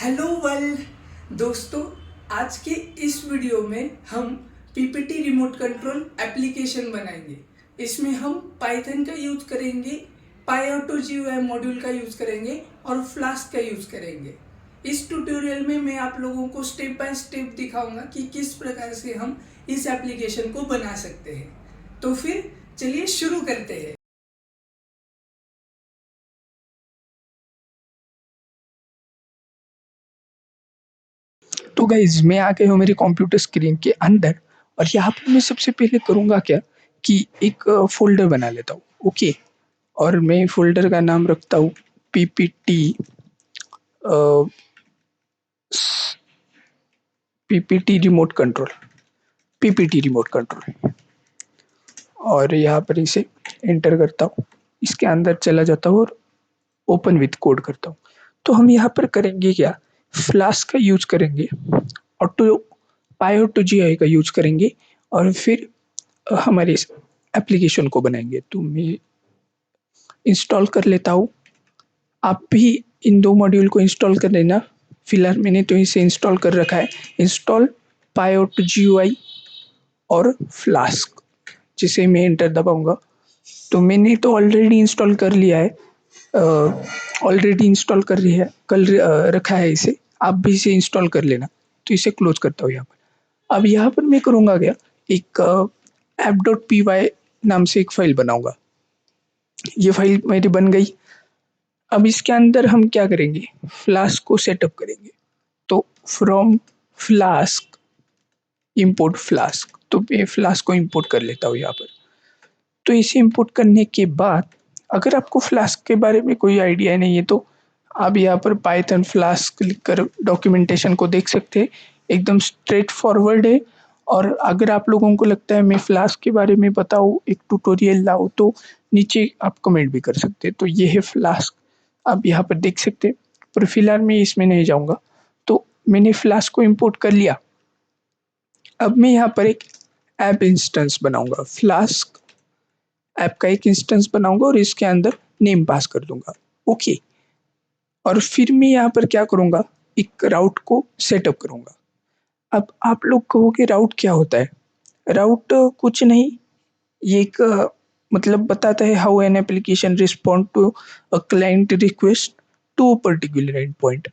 Hello world दोस्तों, आज के इस वीडियो में हम पीपीटी रिमोट कंट्रोल एप्लीकेशन बनाएंगे। इसमें हम पाइथन का यूज करेंगे, पाईऑटो जीयूआई मॉड्यूल का यूज करेंगे और फ्लास्क का यूज करेंगे। इस ट्यूटोरियल में मैं आप लोगों को स्टेप बाय स्टेप दिखाऊंगा कि किस प्रकार से हम इस एप्लीकेशन को बना सकते हैं। तो फिर चलिए शुरू करते हैं। तो गाइज मैं आ गया हूँ मेरे कंप्यूटर स्क्रीन के अंदर और यहाँ पर मैं सबसे पहले करूँगा क्या कि एक फ़ोल्डर बना लेता हूँ। ओके, और मैं फ़ोल्डर का नाम रखता हूँ PPT PPT remote control, PPT remote control. और यहाँ पर इसे एंटर करता हूँ, इसके अंदर चला जाता हूँ और ओपन विथ कोड करता हूँ। तो हम यहाँ पर करेंगे क्या, फ्लास्क का यूज करेंगे, ऑटो पाईऑटो जीयूआई का यूज करेंगे और फिर हमारे इस एप्लीकेशन को बनाएंगे। तो मैं इंस्टॉल कर लेता हूँ, आप भी इन दो मॉड्यूल को इंस्टॉल कर लेना। फिलहाल मैंने तो इसे इंस्टॉल कर रखा है, इंस्टॉल पाईऑटो जीयूआई और फ्लास्क, जिसे मैं एंटर दबाऊंगा। तो मैंने तो ऑलरेडी इंस्टॉल कर लिया है, ऑलरेडी इंस्टॉल कर लिया है, रखा है इसे, आप भी इसे इंस्टॉल कर लेना। तो इसे क्लोज करता हूँ यहाँ पर। अब यहाँ पर मैं करूँगा क्या, एक app.py नाम से एक फाइल बनाऊंगा। ये फाइल मेरी बन गई। अब इसके अंदर हम क्या करेंगे, फ्लास्क को सेटअप करेंगे। तो फ्रॉम फ्लास्क इंपोर्ट फ्लास्क, तो मैं फ्लास्क को इंपोर्ट कर लेता हूँ यहाँ पर। तो इसे इंपोर्ट करने के बाद अगर आपको फ्लास्क के बारे में कोई आइडिया नहीं है तो आप यहाँ पर पाइथन फ्लास्क लिखकर डॉक्यूमेंटेशन को देख सकते हैं, एकदम स्ट्रेट फॉरवर्ड है। और अगर आप लोगों को लगता है मैं फ्लास्क के बारे में बताऊँ, एक ट्यूटोरियल लाऊँ, तो नीचे आप कमेंट भी कर सकते हैं। तो ये है फ्लास्क, आप यहाँ पर देख सकते हैं, पर फिलहाल मैं इसमें नहीं जाऊँगा। तो मैंने फ्लास्क को इंपोर्ट कर लिया। अब मैं यहाँ पर एक ऐप इंस्टेंस बनाऊँगा, फ्लास्क ऐप का एक इंस्टेंस बनाऊँगा और इसके अंदर नेम पास कर दूँगा। ओके, और फिर मैं यहाँ पर क्या करूँगा, एक राउट को सेटअप करूँगा। अब आप लोग कहोगे राउट क्या होता है? राउट कुछ नहीं, ये एक मतलब बताता है how an application respond to a client request to a particular end point.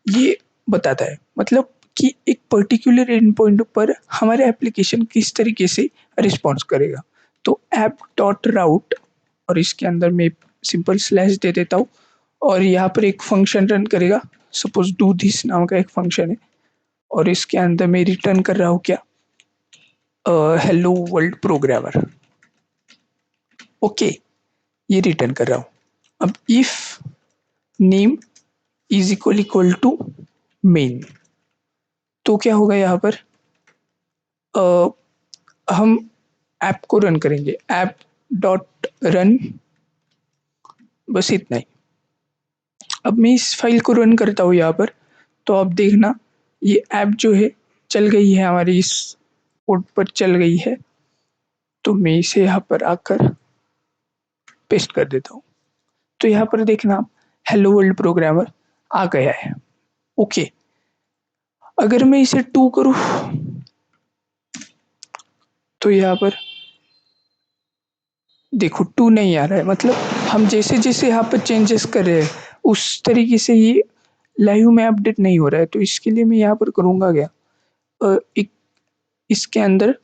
ये बताता है मतलब कि एक पर्टिकुलर एंड पॉइंट पर हमारे एप्लीकेशन किस तरीके से रिस्पॉन्स करेगा। तो ऐप डॉट राउट, और इसके अंदर मैं सिंपल स्लैश दे देता हूँ और यहाँ पर एक फंक्शन रन करेगा। सपोज डू दिस नाम का एक फंक्शन है और इसके अंदर मैं रिटर्न कर रहा हूँ क्या, हेलो वर्ल्ड प्रोग्रामर। ओके, ये रिटर्न कर रहा हूँ। अब if name is equal to main, तो क्या होगा यहाँ पर, अ, हम ऐप को रन करेंगे, ऐप डॉट रन, बस इतना ही। अब मैं इस फाइल को रन करता हूँ यहाँ पर, तो अब देखना ये ऐप जो है चल गई है, हमारी इस कोड पर चल गई है। तो मैं इसे यहाँ पर आकर पेस्ट कर देता हूँ। तो यहाँ पर देखना आप, हेलो वर्ल्ड प्रोग्रामर आ गया है। ओके, अगर मैं इसे 2 करूँ तो यहाँ पर देखो 2 नहीं आ रहा है, मतलब हम जैसे-जैसे यहाँ पर चेंजेस कर रहे हैं उस तरीके से ये लाइव में अपडेट नहीं हो रहा है। तो इसके लिए मैं यहाँ पर करूँगा क्या, एक इसके अंदर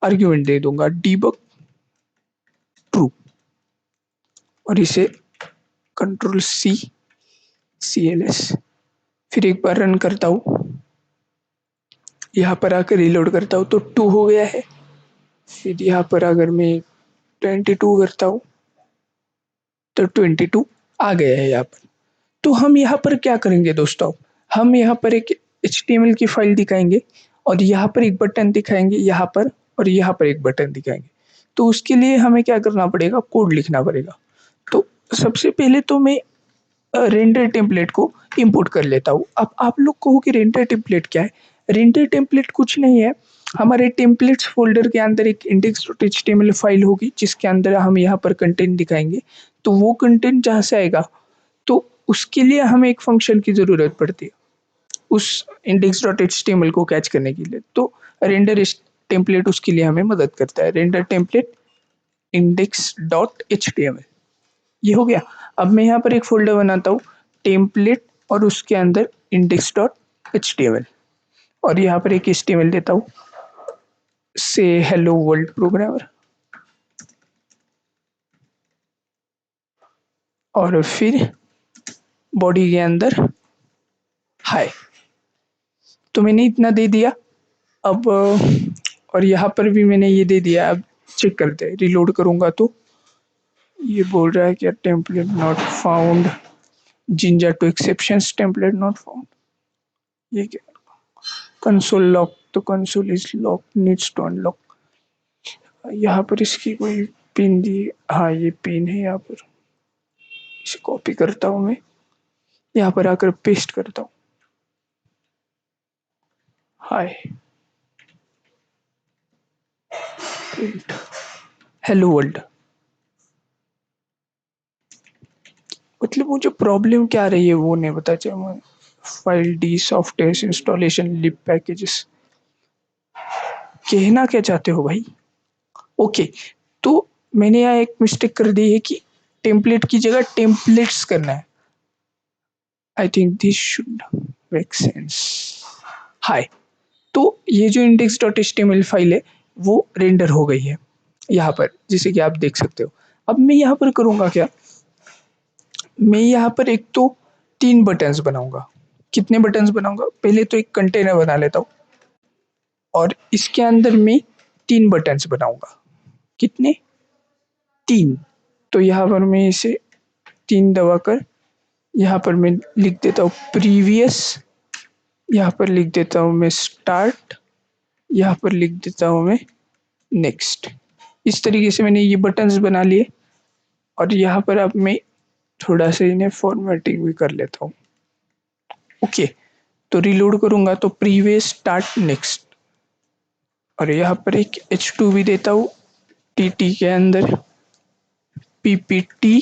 आर्गुमेंट दे दूँगा डीबग ट्रू और इसे कंट्रोल सी CLS, फिर एक बार रन करता हूँ, यहाँ पर आकर रीलोड करता हूँ तो 2 हो गया है। फिर यहाँ पर अगर मैं 22 करता हूँ तो 22 आ गया है यहाँ पर। तो हम यहाँ पर क्या करेंगे दोस्तों, हम यहाँ पर एक HTML की फाइल दिखाएंगे और यहाँ पर एक बटन दिखाएंगे यहाँ पर, और यहाँ पर एक बटन दिखाएंगे। तो उसके लिए हमें क्या करना पड़ेगा, कोड लिखना पड़ेगा। तो सबसे पहले तो मैं रेंडर टेम्पलेट को इंपोर्ट कर लेता हूँ। अब आप लोग कहो कि रेंडर टेम्पलेट क्या है? रेंडर टेम्पलेट कुछ नहीं है, हमारे टेम्पलेट्स फ़ोल्डर के अंदर एक index.html फाइल होगी जिसके अंदर हम यहाँ पर कंटेंट दिखाएँगे। तो वो कंटेंट जहाँ से आएगा तो उसके लिए हमें एक फंक्शन की ज़रूरत पड़ती है उस index.html को कैच करने के लिए। तो रेंडर टेम्पलेट उसके लिए हमें मदद करता है। रेंडर टेम्पलेट index.html ये हो गया। अब मैं यहाँ पर एक फ़ोल्डर बनाता हूँ टेम्पलेट और उसके अंदर index.html और यहाँ पर एक HTML देता हूँ से हेलो वर्ल्ड प्रोग्रामर और फिर बॉडी के अंदर हाय। तो मैंने इतना दे दिया। अब और यहाँ पर भी मैंने ये दे दिया। अब चेक करते हैं, रिलोड करूँगा तो ये बोल रहा है क्या template not found, Jinja two exceptions template not found. ये क्या, कंसोल लॉक, तो console is lock needs to unlock. यहाँ पर इसकी कोई पिन दी, हाँ ये पिन है। यहाँ पर इसे कॉपी करता हूँ मैं, यहाँ पर आकर पेस्ट करता हूँ हाय प्रिंट हेलो वर्ल्ड। मतलब मुझे प्रॉब्लम क्या रही है वो नहीं पता चला। File D software installation lip packages, कहना क्या चाहते हो भाई? ओके, तो मैंने यहाँ एक मिस्टेक कर दी है कि टेम्पलेट की जगह टेम्पलेट्स करना है। I think this should make sense. Hi, तो ये जो index.html फाइल है वो रेंडर हो गई है यहाँ पर, जैसे कि आप देख सकते हो। अब मैं यहाँ पर करूँगा क्या, मैं यहाँ पर एक तो 3 बटन्स बनाऊँगा। कितने बटन्स बनाऊँगा? पहले तो एक कंटेनर बना लेता हूँ और इसके अंदर मैं 3 बटन्स बनाऊँगा। कितने? 3। तो यहाँ पर मैं इसे 3 दबाकर यहाँ पर मैं लिख देता हूँ प्रीवियस, यहाँ पर लिख देता हूँ मैं स्टार्ट, यहाँ पर लिख देता हूँ मैं नेक्स्ट। इस तरीके से मैंने ये बटन्स बना लिए और यहाँ पर अब मैं थोड़ा सा इन्हें फॉर्मेटिंग भी कर लेता हूँ। ओके, तो रिलोड करूँगा तो प्रीवियस स्टार्ट नेक्स्ट और यहाँ पर एक h2 भी देता हूँ टी के अंदर पीपीटी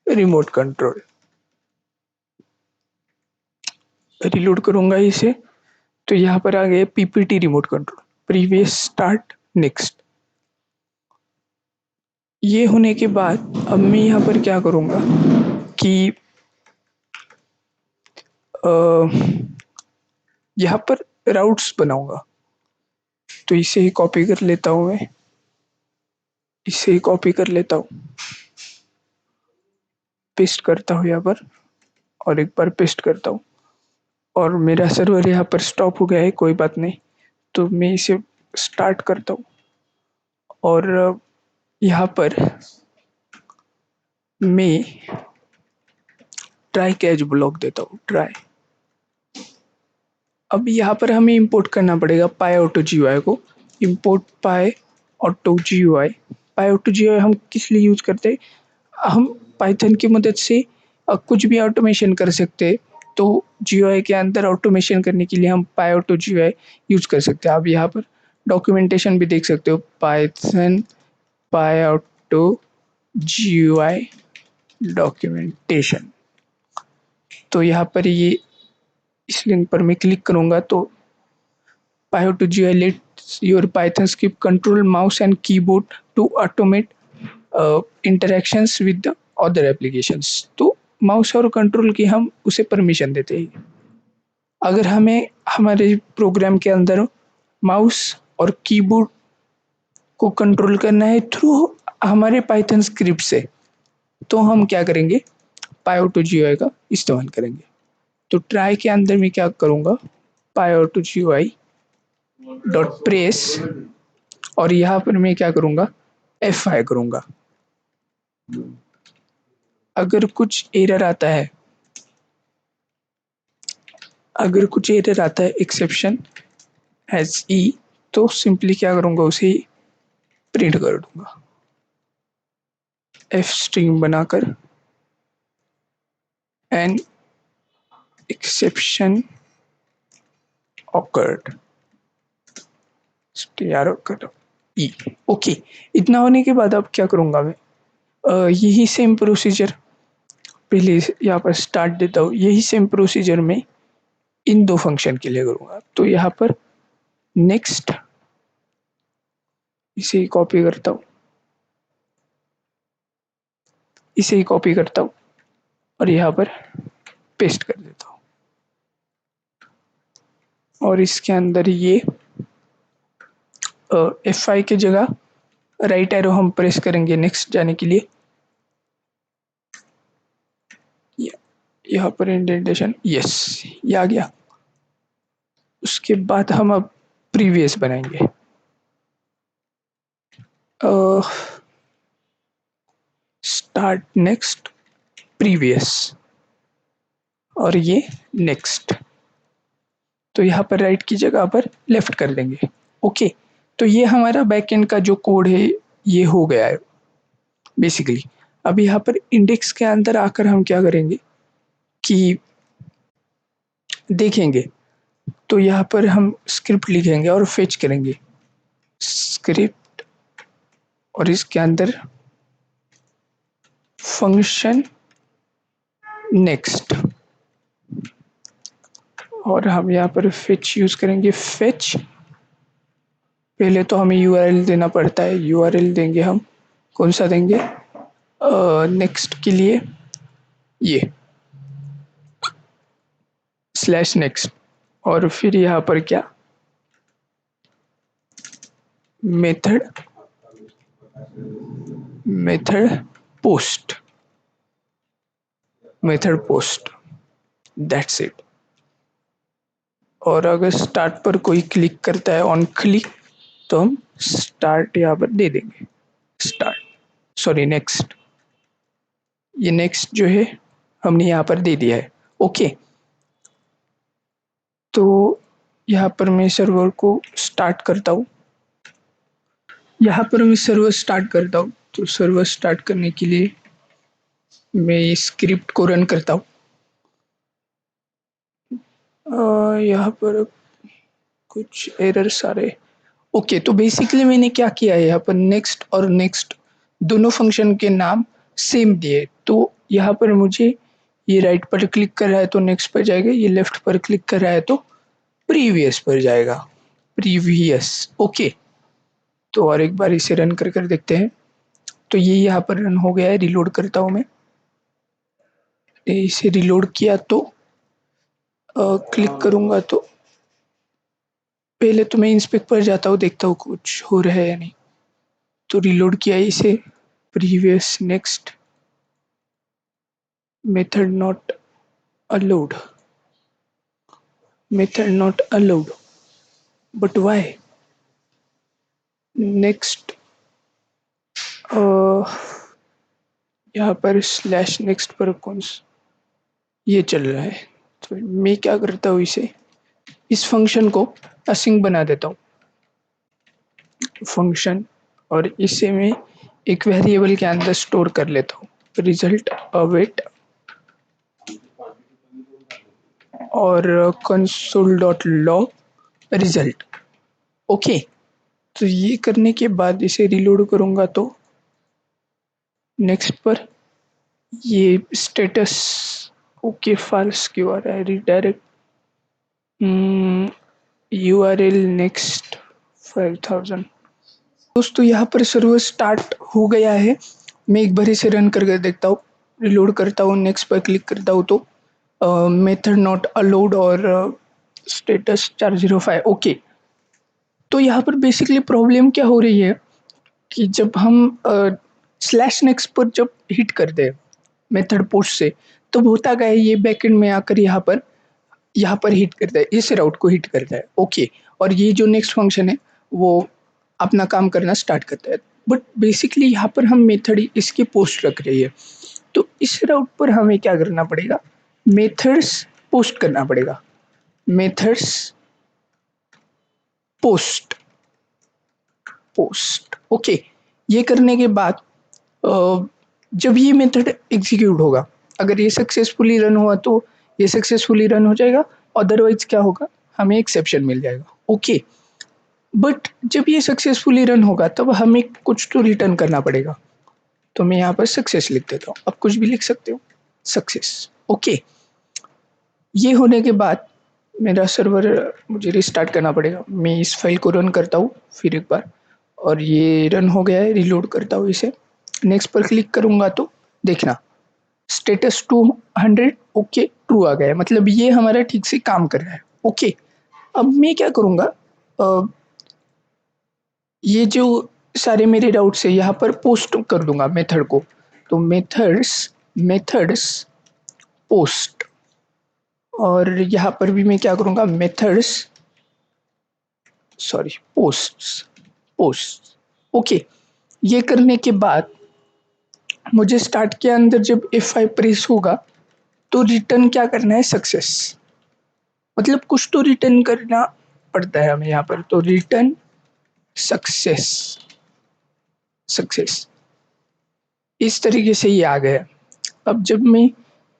रिमोट कंट्रोल। रिलोड करूँगा इसे तो यहाँ पर आ गया PPT remote control previous start next. ये होने के बाद अब मैं यहाँ पर क्या करूँगा कि यहाँ पर राउट्स बनाऊँगा। तो इसे ही कॉपी कर लेता हूँ मैं, इसे ही कॉपी कर लेता हूँ, पेस्ट करता हूँ यहाँ पर और एक बार पेस्ट करता हूँ और मेरा सर्वर यहाँ पर स्टॉप हो गया है, कोई बात नहीं। तो मैं इसे स्टार्ट करता हूँ और यहाँ पर मैं ट्राई कैच ब्लॉक देता हूँ ट्राई। अब यहाँ पर हमें इंपोर्ट करना पड़ेगा पाई ऑटो जीयूआई को। इंपोर्ट पाई ऑटो जीयूआई। पाई ऑटो जीयूआई हम किस लिए यूज करते हैं? हम पाइथन की मदद से कुछ भी ऑटोमेशन कर सकते हैं। तो जीयूआई के अंदर ऑटोमेशन करने के लिए हम पाई ऑटो जीयूआई यूज कर सकते हैं। आप यहाँ पर डॉक्यूमेंटेशन भी देख सकते हो, पाइथन पाई ऑटो जीयूआई डॉक्यूमेंटेशन। तो यहाँ पर ये इस लिंक पर मैं क्लिक करूँगा तो PyAutoGI lets your Python script control mouse and keyboard to automate interactions with the other applications। तो माउस और कंट्रोल की हम उसे परमिशन देते हैं। अगर हमें हमारे प्रोग्राम के अंदर माउस और कीबोर्ड को कंट्रोल करना है थ्रू हमारे पाइथन स्क्रिप्ट से, तो हम क्या करेंगे, PyAutoGI का इस्तेमाल करेंगे। तो ट्राई के अंदर मैं क्या करूँगा, PyAutoGI डॉट प्रेस और यहाँ पर मैं क्या करूँगा, F5 करूँगा। अगर कुछ एरर आता है, अगर कुछ एरर आता है एक्सेप्शन एज ई, तो सिंपली क्या करूँगा, उसे प्रिंट कर दूंगा एफ स्ट्रिंग बनाकर an exception awkward E. Okay, इतना होने के बाद अब क्या करूँगा मैं, यही सेम प्रोसीजर पहले यहाँ पर स्टार्ट देता हूँ, यही सेम प्रोसीजर में इन दो फंक्शन के लिए करूँगा। तो यहाँ पर नेक्स्ट इसे ही कॉपी करता हूँ, इसे ही कॉपी करता हूँ और यहाँ पर पेस्ट कर देता हूँ और इसके अंदर ये F5 की जगह राइट एरो हम प्रेस करेंगे नेक्स्ट जाने के लिए। यहाँ पर इंडेंटेशन, यस ये आ गया। उसके बाद हम अब प्रीवियस बनाएंगे। स्टार्ट नेक्स्ट प्रीवियस और ये नेक्स्ट, तो यहाँ पर राइट की जगह पर लेफ्ट कर देंगे। ओके, तो ये हमारा बैकएंड का जो कोड है ये हो गया है बेसिकली। अब यहाँ पर इंडेक्स के अंदर आकर हम क्या करेंगे कि देखेंगे, तो यहाँ पर हम स्क्रिप्ट लिखेंगे और फेच करेंगे स्क्रिप्ट और इसके अंदर फंक्शन नेक्स्ट और हम यहाँ पर फेच यूज करेंगे। फेच पहले तो हमें यूआरएल देना पड़ता है, यूआरएल देंगे हम, कौन सा देंगे, नेक्स्ट के लिए ये स्लैश नेक्स्ट और फिर यहाँ पर क्या method method post, method post, that's it. और अगर स्टार्ट पर कोई क्लिक करता है ऑन क्लिक तो हम स्टार्ट यहाँ पर दे देंगे, स्टार्ट सॉरी नेक्स्ट, ये नेक्स्ट जो है हमने यहाँ पर दे दिया है। ओके, तो यहाँ पर मैं सर्वर को स्टार्ट करता हूँ, यहाँ पर मैं सर्वर स्टार्ट करता हूँ। तो सर्वर स्टार्ट करने के लिए मैं इस स्क्रिप्ट को रन करता हूँ। यहाँ पर कुछ एरर्स आ रहे। ओके, तो बेसिकली मैंने क्या किया है, यहाँ पर नेक्स्ट और नेक्स्ट दोनों फंक्शन के नाम सेम दिए। तो यहाँ पर मुझे ये राइट पर क्लिक कर रहा है तो नेक्स्ट पर जाएगा, ये लेफ्ट पर क्लिक कर रहा है तो प्रीवियस पर जाएगा, प्रीवियस। ओके, तो और एक बार इसे रन कर देखते हैं। तो ये यहाँ पर रन हो गया है, रिलोड करता हूँ मैं। इसे रिलोड किया तो क्लिक करूँगा तो पहले तो मैं इंस्पेक्ट पर जाता हूँ, देखता हूँ कुछ हो रहा है या नहीं। तो रिलोड किया इसे, previous next method not allowed, method not allowed, but why next, यहाँ पर स्लैश नेक्स्ट पर कौन सा ये चल रहा है। तो मैं क्या करता हूँ, इसे इस फंक्शन को असिंक बना देता हूँ फंक्शन, और इसे मैं एक वेरिएबल के अंदर स्टोर कर लेता हूँ, रिजल्ट अवेट और console dot log result. Okay, तो ये करने के बाद इसे रिलोड करूँगा तो नेक्स्ट पर ये स्टेटस ओके फाल्स क्यों आ रहा है, रिडायरेक्ट यूआरएल नेक्स्ट 5000। दोस्तों यहाँ पर सर्वर स्टार्ट हो गया है, मैं एक बार इसे रन करके देखता हूँ, रिलोड करता हूँ, नेक्स्ट पर क्लिक करता हूँ तो मेथड नॉट अलाउड और स्टेटस 405। ओके, तो यहाँ पर बेसिकली प्रॉब्लम क्या हो रही है कि जब हम स्लैश नेक्स्ट पर जब हिट करते हैं मेथड पोस्ट से, तब होता क्या है, ये बैकएंड में आकर यहाँ पर हिट करता है, इस राउट को हिट करता है। ओके, और ये जो नेक्स्ट फंक्शन है वो अपना काम करना स्टार्ट करता है। बट बेसिकली यहाँ पर हम मेथड इसके पोस्ट रख रही है, तो इस राउट पर हमें क्या करना पड़ेगा, मेथड्स पोस्ट करना पड़ेगा, मेथड्स पोस्ट पोस्ट। ओके, ये करने के बाद जब ये मेथड एग्जीक्यूट होगा, अगर ये सक्सेसफुली रन हुआ तो ये सक्सेसफुली रन हो जाएगा, अदरवाइज क्या होगा, हमें एक्सेप्शन मिल जाएगा। ओके, बट जब ये सक्सेसफुली रन होगा तब हमें कुछ तो रिटर्न करना पड़ेगा। तो मैं यहाँ पर सक्सेस लिख देता हूँ, आप कुछ भी लिख सकते हो। सक्सेस। ओके, ये होने के बाद मेरा सर्वर मुझे रिस्टार्ट करना पड़ेगा। मैं इस फाइल को रन करता हूँ फिर एक बार, और ये रन हो गया है। रिलोड करता हूँ इसे, नेक्स्ट पर क्लिक करूँगा तो देखना स्टेटस 200 ओके ट्रू आ गया है, मतलब ये हमारा ठीक से काम कर रहा है। ओके, अब मैं क्या करूँगा, ये जो सारे मेरे डाउट्स है यहाँ पर पोस्ट कर दूंगा मेथड को। तो मेथड्स पोस्ट, और यहाँ पर भी मैं क्या करूँगा, मेथड्स सॉरी पोस्ट। ओके, ये करने के बाद मुझे स्टार्ट के अंदर जब F5 प्रेस होगा तो रिटर्न क्या करना है, सक्सेस। मतलब कुछ तो रिटर्न करना पड़ता है हमें यहाँ पर, तो रिटर्न सक्सेस। सक्सेस इस तरीके से ये आ गया। अब जब मैं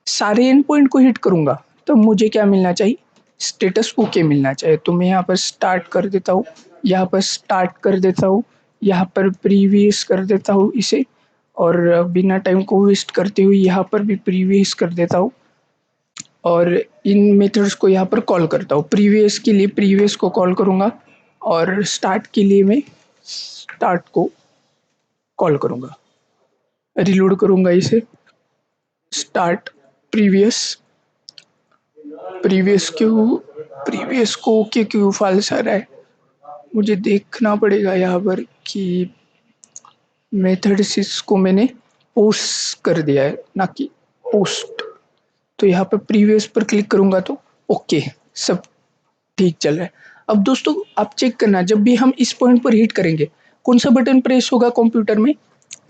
सारे एंड पॉइंट को हिट करूँगा तो मुझे क्या मिलना चाहिए, स्टेटस ओके मिलना चाहिए। तो मैं यहाँ पर स्टार्ट कर देता हूँ, यहाँ पर स्टार्ट कर देता हूँ, यहाँ पर प्रीवियस कर देता हूँ इसे, और बिना टाइम को वेस्ट करते हुए यहाँ पर भी प्रीवियस कर देता हूँ, और इन मेथड्स को यहाँ पर कॉल करता हूँ। प्रीवियस के लिए प्रीवियस को कॉल करूँगा, और स्टार्ट के लिए मैं स्टार्ट को कॉल करूँगा। रिलोड करूँगा इसे, स्टार्ट प्रीवियस प्रीवियस को ओके क्यों फाल्स आ रहा है, मुझे देखना पड़ेगा यहाँ पर कि मेथड सिस को मैंने पोस्ट कर दिया है ना कि पोस्ट। तो यहाँ पर प्रीवियस पर क्लिक करूँगा तो ओके, सब ठीक चल रहा है। अब दोस्तों आप चेक करना, जब भी हम इस पॉइंट पर हिट करेंगे कौन सा बटन प्रेस होगा कंप्यूटर में,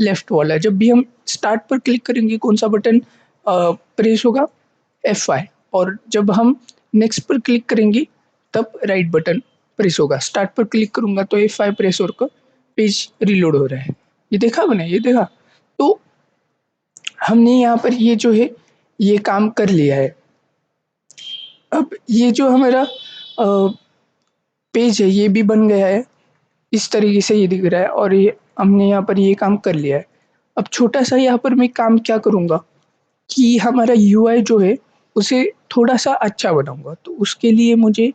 लेफ्ट वाला। जब भी हम स्टार्ट पर क्लिक करेंगे कौन सा बटन प्रेस होगा, F5। और जब हम नेक्स्ट पर क्लिक करेंगे तब राइट बटन प्रेस होगा। स्टार्ट पर क्लिक करूंगा तो F5 प्रेस होकर पेज रिलोड हो रहा है। ये देखा मैंने, ये देखा। तो हमने यहाँ पर ये जो है ये काम कर लिया है। अब ये जो हमारा पेज है ये भी बन गया है, इस तरीके से ये दिख रहा है, और ये हमने यहाँ पर ये काम कर लिया है। अब छोटा सा यहाँ पर मैं काम क्या करूँगा कि हमारा UI जो है उसे थोड़ा सा अच्छा बनाऊंगा। तो उसके लिए मुझे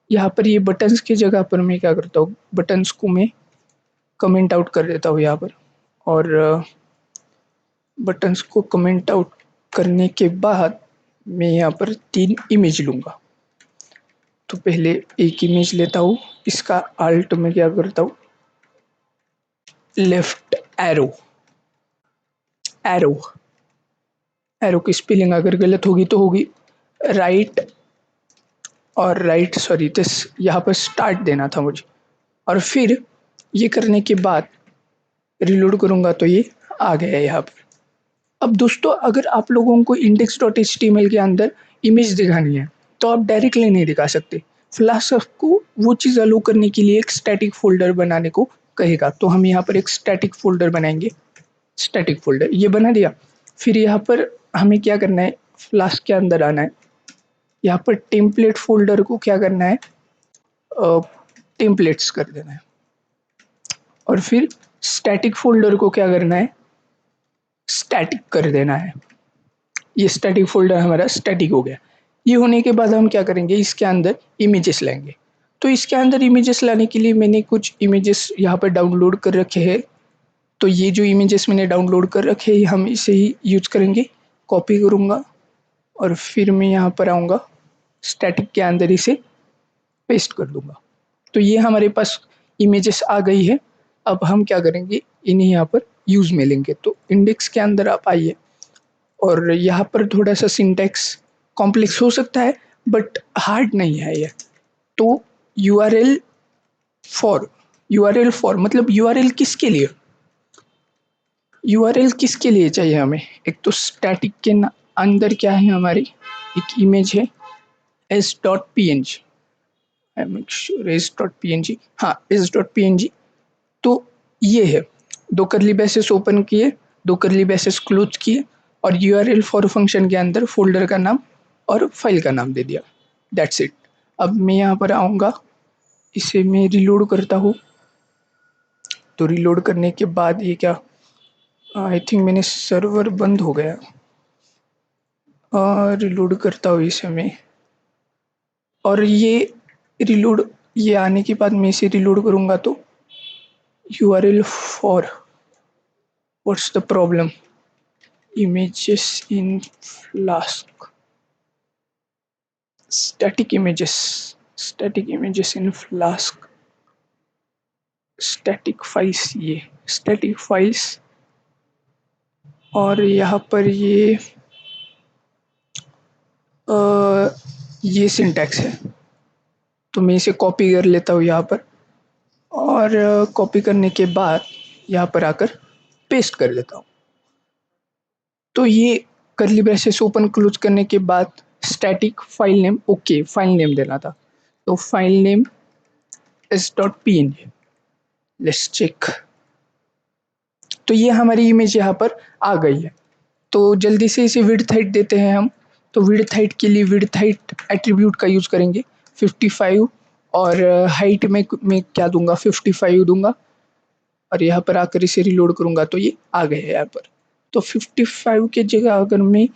यहाँ पर ये बटन्स की जगह पर मैं क्या करता हूँ, बटन्स को मैं कमेंट आउट कर देता हूँ यहाँ पर, और बटन्स को कमेंट आउट करने के बाद मैं यहाँ पर 3 इमेज लूँगा। तो पहले एक इमेज लेता हूँ, इसका आल्ट में क्या करता हूँ, लेफ्ट एरो एरो एरो की स्पेलिंग अगर गलत होगी तो होगी राइट, और राइट सॉरी दिस यहाँ पर स्टार्ट देना था मुझे। और फिर ये करने के बाद रिलोड करूँगा तो ये आ गया है यहाँ पर। अब दोस्तों अगर आप लोगों को index.html के अंदर इमेज दिखानी है तो आप डायरेक्टली नहीं दिखा सकते। फ्लास्क आपको वो चीज़ अलो करने के लिए एक स्टैटिक फोल्डर बनाने को कहेगा। तो हम यहाँ पर एक स्टैटिक फोल्डर बनाएंगे। स्टैटिक फोल्डर ये बना दिया। फिर यहाँ पर हमें क्या करना है, फ्लास्क के अंदर आना है। यहाँ पर टेम्पलेट फोल्डर को क्या करना है, टेम्पलेट्स कर देना है, और फिर स्टैटिक फोल्डर को क्या करना है, स्टैटिक कर देना है। ये स्टैटिक फोल्डर हमारा स्टैटिक हो गया। ये होने के बाद हम क्या करेंगे, इसके अंदर इमेजेस लाएंगे। तो इसके अंदर इमेजेस लाने के लिए मैंने कुछ इमेजेस यहाँ पर डाउनलोड कर रखे हैं। तो ये जो इमेजेस मैंने डाउनलोड कर रखे हैं हम इसे ही यूज करेंगे। कॉपी करूँगा और फिर मैं यहाँ पर आऊँगा, स्टैटिक के अंदर इसे पेस्ट कर दूँगा। तो ये हमारे पास इमेजेस आ गई है। अब हम क्या करेंगे, इन्हें यहाँ पर यूज़ में लेंगे। तो इंडेक्स के अंदर आप आइए, और यहाँ पर थोड़ा सा सिंटैक्स कॉम्प्लेक्स हो सकता है बट हार्ड नहीं है ये। तो URL फॉर मतलब URL किसके लिए, URL किसके लिए चाहिए हमें। एक तो स्टैटिक के अंदर क्या है, हमारी एक इमेज है s.png, I make sure s.png, हाँ s.png। तो ये है, दो करली ब्रेसेस ओपन किए, दो करली ब्रेसेस क्लोज किए, और URL फॉर फंक्शन के अंदर फोल्डर का नाम और फाइल का नाम दे दिया। That's it. अब मैं यहाँ पर आऊँगा, इसे मैं रिलोड करता हूँ। तो रिलोड करने के बाद ये क्या, आई थिंक मैंने सर्वर बंद हो गया। रिलोड करता हूँ इसे मैं, और ये आने के बाद मैं इसे रिलोड करूँगा तो URL for what's the problem, images in Flask, static images in Flask, static files, ये static files, और यहाँ पर ये सिंटैक्स है, तो मैं इसे कॉपी कर लेता हूँ यहाँ पर, और कॉपी करने के बाद यहाँ पर आकर पेस्ट कर देता हूँ। तो ये कर्ली ब्रेसेस ओपन क्लोज करने के बाद static file name, okay file name देना था, तो file name s.png, let's check. तो ये हमारी इमेज यहाँ पर आ गई है। तो जल्दी से इसे विड्थ हाइट देते हैं हम। तो विड्थ हाइट के लिए विड्थ हाइट एट्रीब्यूट का यूज़ करेंगे 55, और हाइट में मैं क्या दूंगा 55 दूंगा, और यहाँ पर आकर इसे रिलोड करूँगा तो ये आ गए हैं यहाँ पर। तो 55 की जगह अगर मैं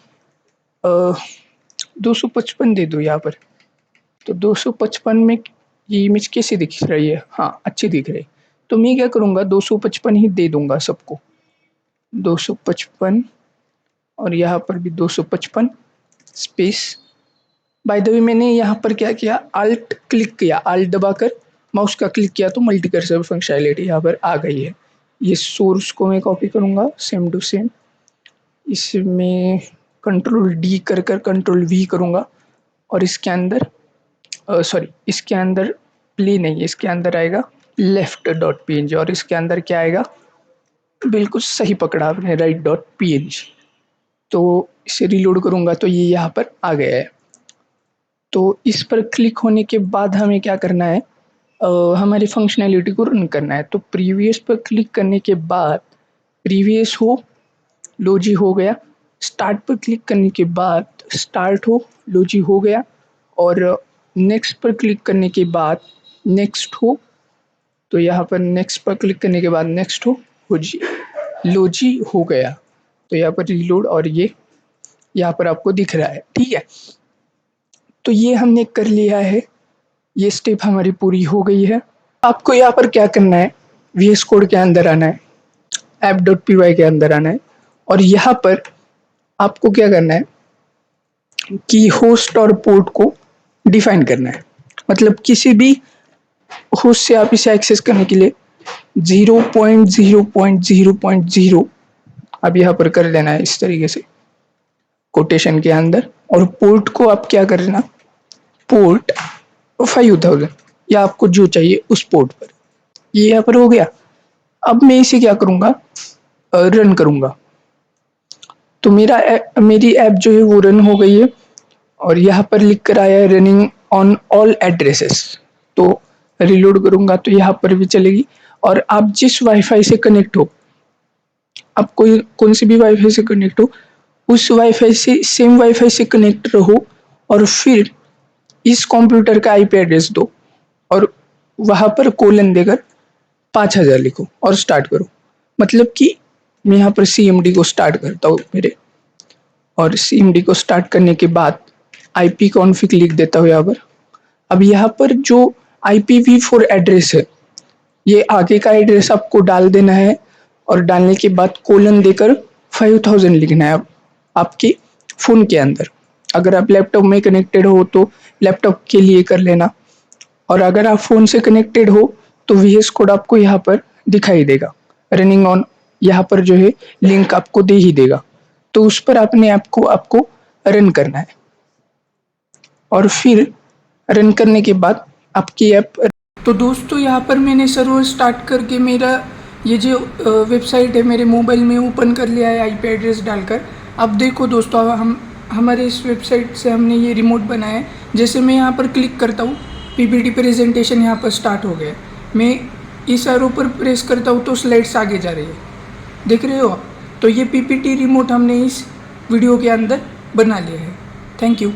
255 दे दूँ यहाँ पर, तो 255 में ये इमेज कैसी दिख रही है? हाँ, अच्छी दिख रही है। तो मैं क्या करूँगा 255 ही दे दूंगा सबको, 255, और यहाँ पर भी 255 स्पेस। बाय द वे मैंने यहाँ पर क्या किया, अल्ट क्लिक किया, अल्ट दबाकर माउस का क्लिक किया तो मल्टी कर्सर फंक्शनैलिटी यहाँ पर आ गई है। ये सोर्स को मैं कॉपी करूँगा सेम टू सेम, इसमें कंट्रोल D कर कंट्रोल V करूँगा, और इसके अंदर इसके अंदर प्ले नहीं है, इसके अंदर आएगा left.png, और इसके अंदर क्या आएगा, बिल्कुल सही पकड़ा आपने, right.png। तो इसे रिलोड करूँगा तो ये यहाँ पर आ गया है। तो इस पर क्लिक होने के बाद हमें क्या करना है, हमारी फंक्शनैलिटी को रन करना है। तो प्रीवियस पर क्लिक करने के बाद प्रीवियस हो, लो जी हो गया। स्टार्ट पर क्लिक करने के बाद स्टार्ट हो, लो जी हो गया। और नेक्स्ट पर क्लिक करने के बाद नेक्स्ट हो, तो यहाँ पर नेक्स्ट पर क्लिक करने के बाद नेक्स्ट हो जी, लो जी हो गया। तो यहाँ पर रिलोड, और ये यहाँ पर आपको दिख रहा है, ठीक है। तो ये हमने कर लिया है, ये स्टेप हमारी पूरी हो गई है। आपको यहाँ पर क्या करना है, VS कोड के अंदर आना है, app.py के अंदर आना है, और यहाँ पर आपको क्या करना है कि होस्ट और पोर्ट को डिफाइन करना है। मतलब किसी भी होस्ट से आप इसे एक्सेस करने के लिए 0.0.0.0 अब यहाँ पर कर देना है इस तरीके से कोटेशन के अंदर, और पोर्ट को आप क्या करना, पोर्ट 5000 या आपको जो चाहिए उस पोर्ट पर, ये यहाँ पर हो गया। अब मैं इसे क्या करूँगा, रन करूँगा। तो मेरी ऐप जो है वो रन हो गई है, और यहाँ पर लिख कर आया है रनिंग ऑन ऑल एड्रेसेस। तो रिलोड करूँगा तो यहाँ पर भी चलेगी। और आप जिस वाईफाई से कनेक्ट हो, आप कौन सी भी वाईफाई से कनेक्ट हो, उस वाईफाई से सेम वाईफाई से कनेक्ट रहो, और फिर इस कंप्यूटर का IP एड्रेस दो, और वहाँ पर कोलन देकर 5000 लिखो और स्टार्ट करो। मतलब कि मैं यहाँ पर CMD को स्टार्ट करता हूँ मेरे, और CMD को स्टार्ट करने के बाद IP कॉन्फ़िग लिख देता हूँ यहाँ पर। अब यहाँ पर जो IPv4 एड्रेस है, ये आगे का एड्रेस आपको डाल देना है, और डालने के बाद कोलन देकर 5000 लिखना है आपके फ़ोन के अंदर। अगर आप लैपटॉप में कनेक्टेड हो तो लैपटॉप के लिए कर लेना, और अगर आप फ़ोन से कनेक्टेड हो तो VS कोड आपको यहाँ पर दिखाई देगा, रनिंग ऑन, यहाँ पर जो है लिंक आपको दे ही देगा। तो उस पर अपने ऐप को आपको रन करना है, और फिर रन करने के बाद आपकी ऐप। तो दोस्तों यहाँ पर मैंने सर्वर स्टार्ट करके मेरा ये जो वेबसाइट है मेरे मोबाइल में ओपन कर लिया है IP एड्रेस डालकर। अब देखो दोस्तों, हमारे इस वेबसाइट से हमने ये रिमोट बनाया है। जैसे मैं यहाँ पर क्लिक करता हूँ, PPT प्रेजेंटेशन यहाँ पर स्टार्ट हो गया। मैं इस एरो पर प्रेस करता हूँ तो स्लाइड्स आगे जा रही है, देख रहे हो आप। तो ये PPT रिमोट हमने इस वीडियो के अंदर बना लिया है। Thank you.